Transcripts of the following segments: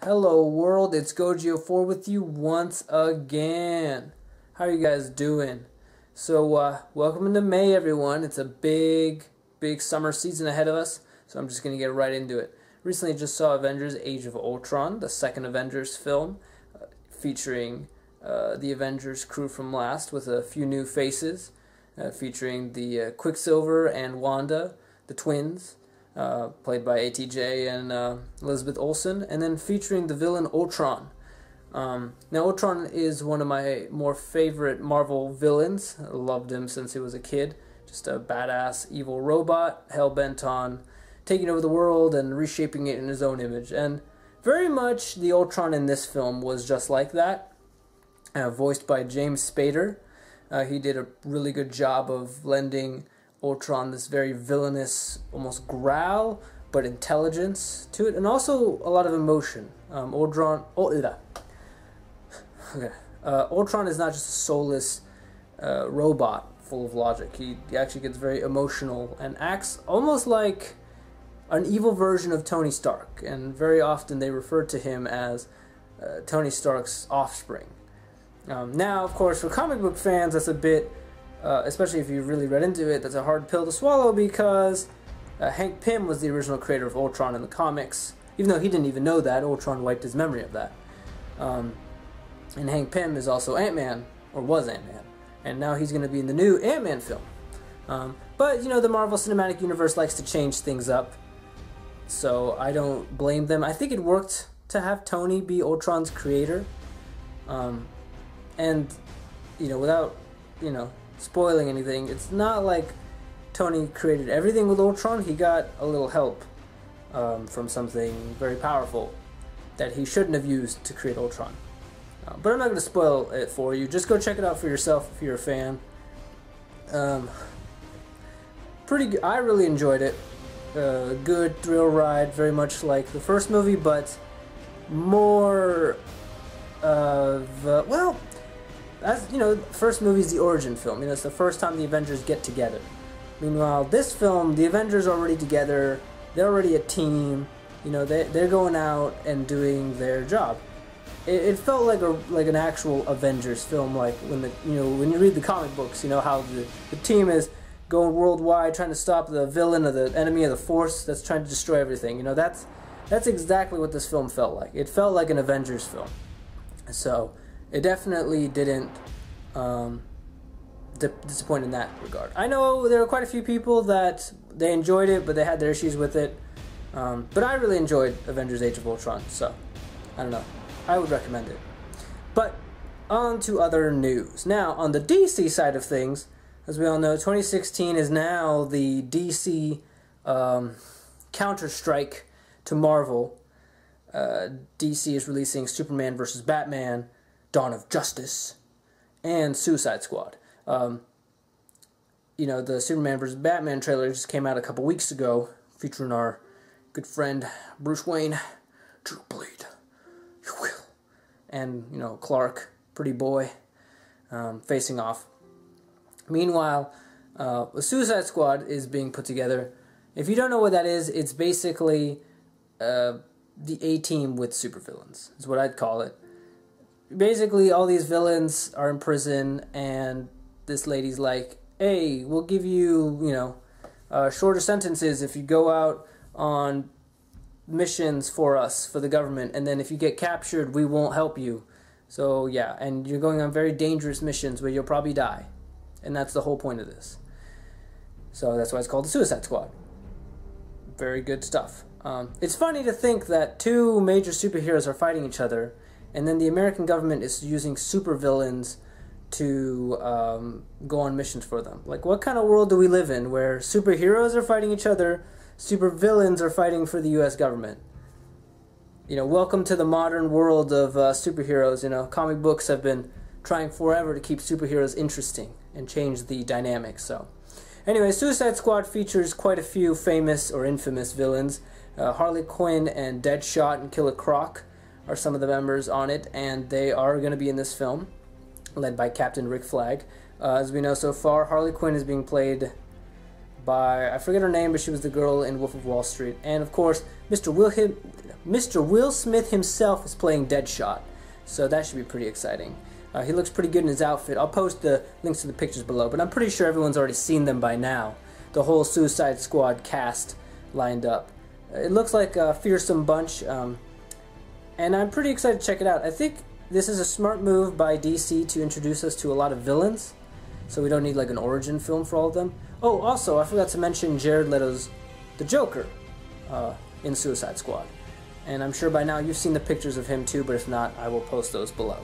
Hello world, it's Gogio4 with you once again. How are you guys doing? So welcome into May, everyone. It's a big summer season ahead of us, so I'm just going to get right into it. Recently just saw Avengers Age of Ultron, the second Avengers film, featuring the Avengers crew from last with a few new faces, featuring the Quicksilver and Wanda, the twins, played by ATJ and Elizabeth Olsen, and then featuring the villain Ultron. Now Ultron is one of my more favorite Marvel villains. I loved him since he was a kid. Just a badass evil robot, hell-bent on taking over the world and reshaping it in his own image. And very much the Ultron in this film was just like that, voiced by James Spader. He did a really good job of lending Ultron this very villainous, almost growl, but intelligence to it, and also a lot of emotion. Ultron is not just a soulless robot full of logic. He actually gets very emotional and acts almost like an evil version of Tony Stark, and very often they refer to him as Tony Stark's offspring. Now, of course, for comic book fans, that's a bit, especially if you really read into it, that's a hard pill to swallow, because Hank Pym was the original creator of Ultron in the comics. Even though he didn't even know that, Ultron wiped his memory of that. And Hank Pym is also Ant-Man, or was Ant-Man, and now he's going to be in the new Ant-Man film. But, you know, the Marvel Cinematic Universe likes to change things up, so I don't blame them. I think it worked to have Tony be Ultron's creator, and, you know, without, you know, spoiling anything, it's not like Tony created everything with Ultron. He got a little help from something very powerful that he shouldn't have used to create Ultron. But I'm not going to spoil it for you. Just go check it out for yourself if you're a fan. Pretty good. I really enjoyed it. Good thrill ride, very much like the first movie, but more of, well, as you know, the first movie is the origin film. You know, it's the first time the Avengers get together. Meanwhile, this film, the Avengers are already together. They're already a team. You know, they're going out and doing their job. It felt like an actual Avengers film, like when when you read the comic books, you know how the team is going worldwide trying to stop the villain or the enemy of the force that's trying to destroy everything. You know, that's exactly what this film felt like. It felt like an Avengers film. So it definitely didn't disappoint in that regard. I know there were quite a few people that they enjoyed it, but they had their issues with it. But I really enjoyed Avengers Age of Ultron, so I don't know. I would recommend it. But on to other news. Now, on the DC side of things, as we all know, 2016 is now the DC counter-strike to Marvel. DC is releasing Superman vs. Batman, Dawn of Justice, and Suicide Squad. You know, the Superman vs. Batman trailer just came out a couple weeks ago, featuring our good friend Bruce Wayne, to bleed, you will, and, you know, Clark, pretty boy, facing off. Meanwhile, the Suicide Squad is being put together. If you don't know what that is, it's basically the A-team with supervillains, is what I'd call it. Basically, all these villains are in prison, and this lady's like, hey, we'll give you, you know, shorter sentences if you go out on missions for us, for the government, and then if you get captured, we won't help you. So, yeah, and you're going on very dangerous missions where you'll probably die. And that's the whole point of this. So that's why it's called the Suicide Squad. Very good stuff. It's funny to think that two major superheroes are fighting each other, and then the American government is using supervillains to go on missions for them. Like, what kind of world do we live in where superheroes are fighting each other, supervillains are fighting for the U.S. government? You know, welcome to the modern world of superheroes. You know, comic books have been trying forever to keep superheroes interesting and change the dynamics. So, anyway, Suicide Squad features quite a few famous or infamous villains. Harley Quinn and Deadshot and Killer Croc are some of the members on it, and they are going to be in this film, led by Captain Rick Flag. As we know so far, Harley Quinn is being played by, I forget her name, but she was the girl in Wolf of Wall Street. And of course, Mr. Will Smith himself is playing Deadshot, so that should be pretty exciting. He looks pretty good in his outfit. I'll post the links to the pictures below, but I'm pretty sure everyone's already seen them by now. The whole Suicide Squad cast lined up. It looks like a fearsome bunch, and I'm pretty excited to check it out. I think this is a smart move by DC to introduce us to a lot of villains, so we don't need like an origin film for all of them. Oh, also, I forgot to mention Jared Leto's The Joker in Suicide Squad. And I'm sure by now you've seen the pictures of him too, but if not, I will post those below.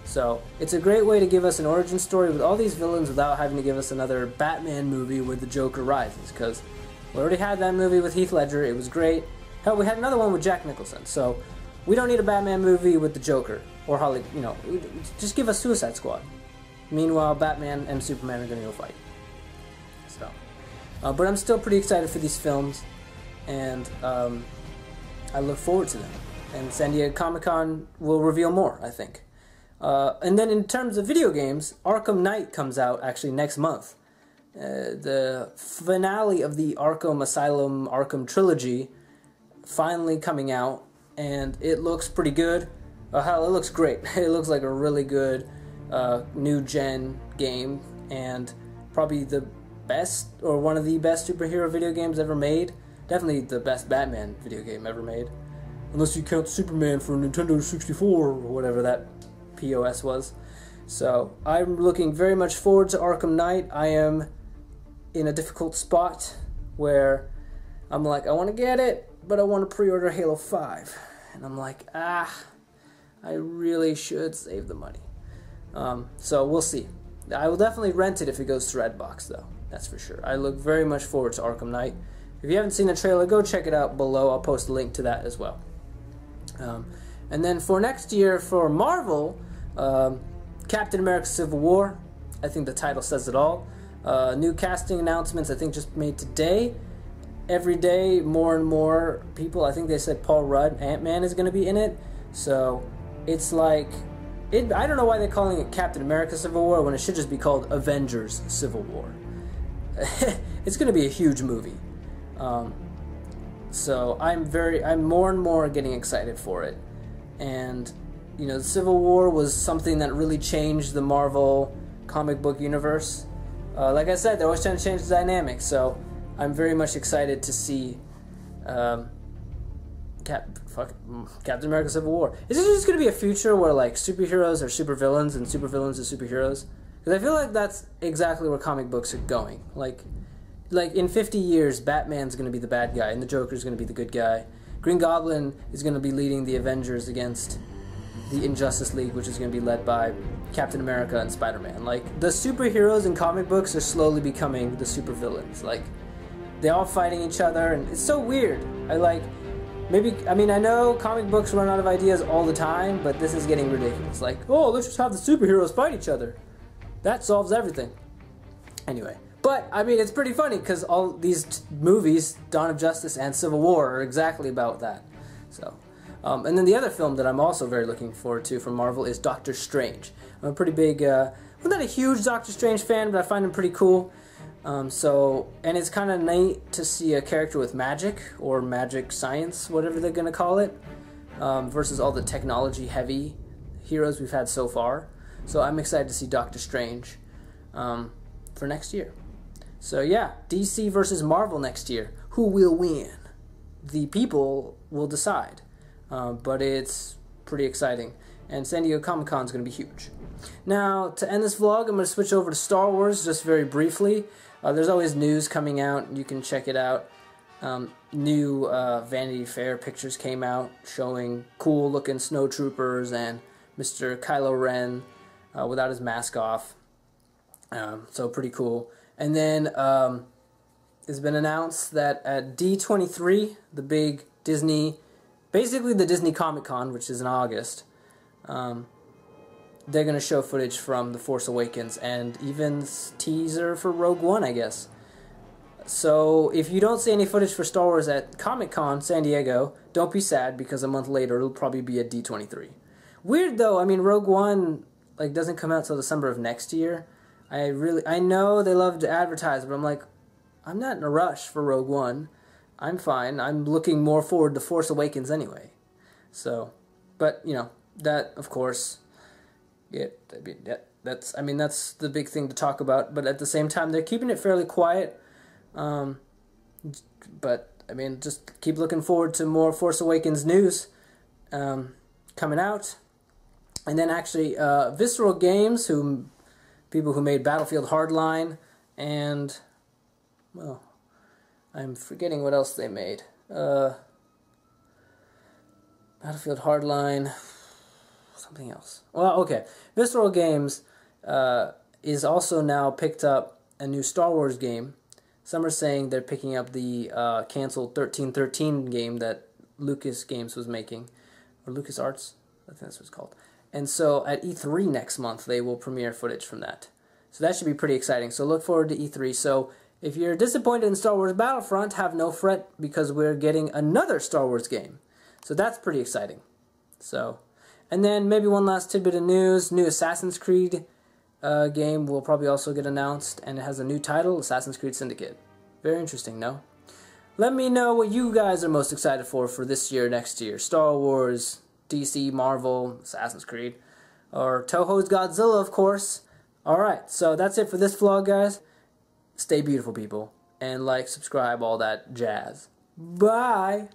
So, it's a great way to give us an origin story with all these villains without having to give us another Batman movie where the Joker rises, because we already had that movie with Heath Ledger, it was great. Hell, we had another one with Jack Nicholson, so we don't need a Batman movie with the Joker, or Holly, you know, just give us Suicide Squad. Meanwhile, Batman and Superman are going to go fight. So, but I'm still pretty excited for these films, and I look forward to them. And San Diego Comic-Con will reveal more, I think. And then in terms of video games, Arkham Knight comes out actually next month. The finale of the Arkham Asylum Arkham trilogy finally coming out, and it looks pretty good. Hell, it looks great. It looks like a really good new gen game, and probably the best, or one of the best superhero video games ever made. Definitely the best Batman video game ever made. Unless you count Superman for Nintendo 64 or whatever that POS was. So I'm looking very much forward to Arkham Knight. I am in a difficult spot where I'm like, I want to get it, but I want to pre-order Halo 5. And I'm like, I really should save the money. So we'll see. I will definitely rent it if it goes to Redbox, though. That's for sure. I look very much forward to Arkham Knight. If you haven't seen the trailer, go check it out below. I'll post a link to that as well. And then for next year, for Marvel, Captain America Civil War. I think the title says it all. New casting announcements, I think, just made today. Every day, more and more people. I think they said Paul Rudd, Ant-Man, is going to be in it. So it's like, I don't know why they're calling it Captain America Civil War when it should just be called Avengers Civil War. It's going to be a huge movie. So I'm more and more getting excited for it. And, you know, the Civil War was something that really changed the Marvel comic book universe. Like I said, they're always trying to change the dynamics, so I'm very much excited to see Captain America Civil War. Is this just going to be a future where, like, superheroes are supervillains and supervillains are superheroes? Because I feel like that's exactly where comic books are going. Like in 50 years, Batman's going to be the bad guy, and the Joker's going to be the good guy. Green Goblin is going to be leading the Avengers against the Injustice League, which is going to be led by Captain America and Spider-Man. Like, the superheroes in comic books are slowly becoming the supervillains. Like, they're all fighting each other, and it's so weird. I know comic books run out of ideas all the time, but this is getting ridiculous. Like, oh, let's just have the superheroes fight each other. That solves everything. Anyway. But, I mean, it's pretty funny, because all these movies, Dawn of Justice and Civil War, are exactly about that. So, and then the other film that I'm also very looking forward to from Marvel is Doctor Strange. I'm a pretty big, I'm not a huge Doctor Strange fan, but I find him pretty cool. And it's kind of neat to see a character with magic, or magic science, whatever they're going to call it, versus all the technology-heavy heroes we've had so far. So I'm excited to see Doctor Strange for next year. So yeah, DC versus Marvel next year. Who will win? The people will decide. But it's pretty exciting. And San Diego Comic-Con is going to be huge. Now, to end this vlog, I'm going to switch over to Star Wars just very briefly. There's always news coming out. You can check it out. New Vanity Fair pictures came out showing cool-looking snowtroopers and Mr. Kylo Ren without his mask off. So pretty cool. And then it's been announced that at D23, the big Disney, basically the Disney Comic-Con, which is in August, they're going to show footage from The Force Awakens and even teaser for Rogue One, I guess. So if you don't see any footage for Star Wars at Comic-Con San Diego, don't be sad, because a month later it'll probably be at D23. Weird though, I mean, Rogue One doesn't come out till December of next year. I know they love to advertise, but I'm like, I'm not in a rush for Rogue One. I'm fine. I'm looking more forward to Force Awakens anyway. So, but, you know, that, of course, that's the big thing to talk about. But at the same time, they're keeping it fairly quiet. But, I mean, just keep looking forward to more Force Awakens news coming out. And then actually, Visceral Games, people who made Battlefield Hardline, and, well, I'm forgetting what else they made. Battlefield Hardline, something else. Well, okay. Visceral Games is also now picked up a new Star Wars game. Some are saying they're picking up the canceled 1313 game that Lucas Games was making, or LucasArts, I think that's what it's called. And so at E3 next month, they will premiere footage from that. So that should be pretty exciting. So look forward to E3. So if you're disappointed in Star Wars Battlefront, have no fret, because we're getting another Star Wars game. So that's pretty exciting. So, and then maybe one last tidbit of news. New Assassin's Creed game will probably also get announced, and it has a new title, Assassin's Creed Syndicate. Very interesting, no? Let me know what you guys are most excited for this year, next year. Star Wars, DC, Marvel, Assassin's Creed, or Toho's Godzilla, of course. Alright, so that's it for this vlog, guys. Stay beautiful, people, and like, subscribe, all that jazz. Bye!